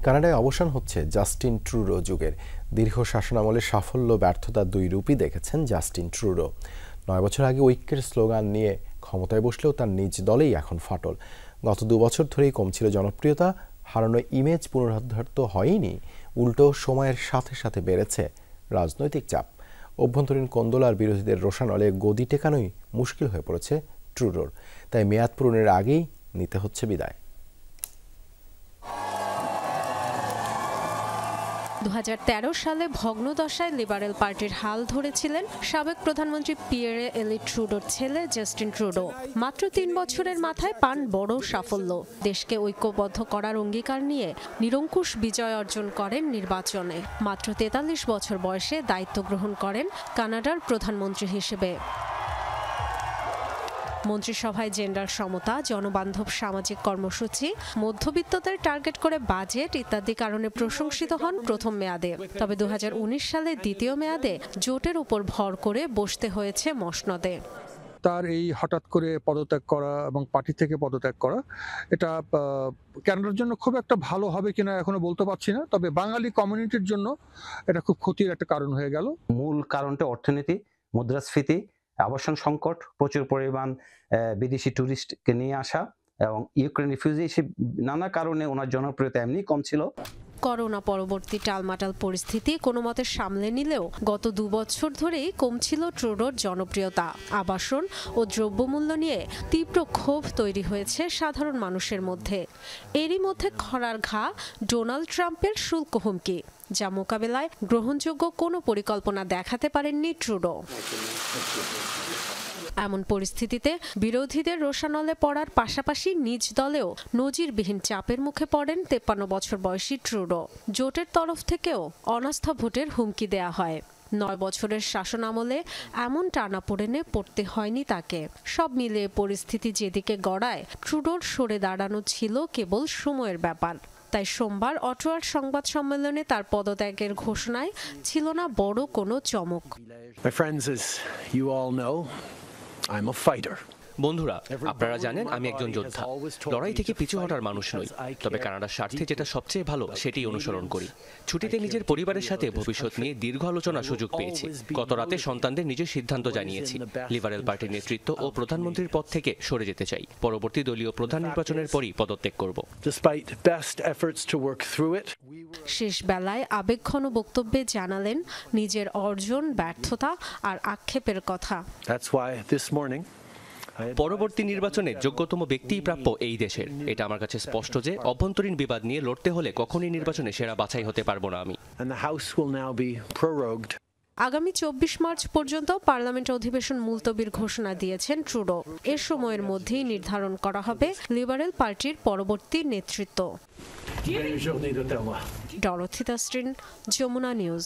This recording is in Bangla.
কানাডায় অবসান হচ্ছে জাস্টিন ট্রুডো যুগের। দীর্ঘ শাসনামলে সাফল্য ব্যর্থতার দুই রূপই দেখেছেন জাস্টিন ট্রুডো। 9 বছর আগে ঐক্যের স্লোগান নিয়ে ক্ষমতায় বসলেও তার নিজ দলেই এখন ফাটল। গত 2 বছর ধরেই কমছিল জনপ্রিয়তা। হারানো ইমেজ পুনরুদ্ধার তো হয়নি, উল্টো সময়ের সাথে সাথে বেড়েছে রাজনৈতিক চাপ। অভ্যন্তরীণ কোন্দল আর বিরোধীদের রোষানলে গদি টেকানোই মুশকিল হয়ে পড়েছে ট্রুডোর। তাই মেয়াদ পূরণের আগেই নিতে হচ্ছে বিদায়। 2013 সালে ভগ্নদশায় লিবারেল পার্টির হাল ধরেছিলেন সাবেক প্রধানমন্ত্রী পিয়েরে এলিট ট্রুডোর ছেলে জাস্টিন ট্রুডো। মাত্র 3 বছরের মাথায় পান বড় সাফল্য। দেশকে ঐক্যবদ্ধ করার অঙ্গীকার নিয়ে নিরঙ্কুশ বিজয় অর্জন করেন নির্বাচনে। মাত্র 43 বছর বয়সে দায়িত্ব গ্রহণ করেন কানাডার প্রধানমন্ত্রী হিসেবে। মন্ত্রিসভায় জেন্ডার সমতা, জনবান্ধব সামাজিক কর্মসূচি, মধ্যবিত্তদের টার্গেট করে বাজেট ইত্যাদি কারণে প্রশংসিত হন প্রথম মেয়াদে। তবে 2019 সালে দ্বিতীয় মেয়াদে জোটের উপর ভর করে বসতে হয়েছে মসনদে। তার এই হঠাৎ করে পদত্যাগ করা এবং পার্টি থেকে পদত্যাগ করা, এটা কানাডার জন্য খুব একটা ভালো হবে কিনা এখনো বলতে পারছি না। তবে বাঙালি কমিউনিটির জন্য এটা খুব ক্ষতির একটা কারণ হয়ে গেল। মূল কারণটা অর্থনীতি, মুদ্রাস্ফীতি, আবাসন সংকট, প্রচুর পরিমাণ বিদেশি টুরিস্টকে নিয়ে আসা এবং ইউক্রেন রিফিউজি, নানা কারণে ওনার জনপ্রিয়তা এমনি কম ছিল। করোনা পরবর্তী টালমাটাল পরিস্থিতি কোনো মতে সামলে নিলেও গত 2 বছর ধরেই কমছিল ট্রুডোর জনপ্রিয়তা। আবাসন ও দ্রব্যমূল্য নিয়ে তীব্র ক্ষোভ তৈরি হয়েছে সাধারণ মানুষের মধ্যে। এরই মধ্যে খরার ঘা ডোনাল্ড ট্রাম্পের শুল্ক হুমকি, যা মোকাবেলায় গ্রহণযোগ্য কোনো পরিকল্পনা দেখাতে পারেননি ট্রুডো। এমন পরিস্থিতিতে বিরোধীদের রোষানলে পড়ার পাশাপাশি নিজ দলেও নজিরবিহীন চাপের মুখে পড়েন 53 বছর বয়সী ট্রুডো। জোটের তরফ থেকেও অনাস্থা ভোটের হুমকি দেয়া হয়। 9 বছরের শাসনামলে এমন টানাপোড়েনে পড়তে হয়নি তাকে। সব মিলিয়ে পরিস্থিতি যেদিকে গড়ায়, ট্রুডোর সরে দাঁড়ানো ছিল কেবল সময়ের ব্যাপার। তাই সোমবার অটোয়ার সংবাদ সম্মেলনে তার পদত্যাগের ঘোষণায় ছিল না বড় কোনো চমক। বন্ধুরা, আপনারা জানেন আমি একজন যোদ্ধা। লড়াই থেকে পিছু হটার মানুষ নই, তবে কানাডার স্বার্থে যেটা সবচেয়ে ভালো সেটি অনুসরণ করি। ছুটিতে নিজের পরিবারের সাথে ভবিষ্যৎ নিয়ে দীর্ঘ আলোচনার সুযোগ পেয়েছি। গত রাতে সন্তানদের নিজের সিদ্ধান্ত জানিয়েছি। লিবারেল পার্টির নেতৃত্ব ও প্রধানমন্ত্রীর পদ থেকে সরে যেতে চাই। পরবর্তী দলীয় প্রধান নির্বাচনের পরই পদত্যাগ করব। শেষ বেলায় আবেগঘন বক্তব্যে জানালেন নিজের অর্জন, ব্যর্থতা আর আক্ষেপের কথা। পরবর্তী নির্বাচনে যোগ্যতম ব্যক্তিই প্রাপ্য এই দেশের। এটা আমার কাছে স্পষ্ট যে অভ্যন্তরীণ বিবাদ নিয়ে লড়তে হলে কখনই নির্বাচনে সেরা বাছাই হতে পারবো না আমি। আগামী 24 মার্চ পর্যন্ত পার্লামেন্ট অধিবেশন মুলতবির ঘোষণা দিয়েছেন ট্রুডো। এর সময়ের মধ্যেই নির্ধারণ করা হবে লিবারেল পার্টির পরবর্তী নেতৃত্ব। ডরথি তাস্ট্রিন, যমুনা নিউজ।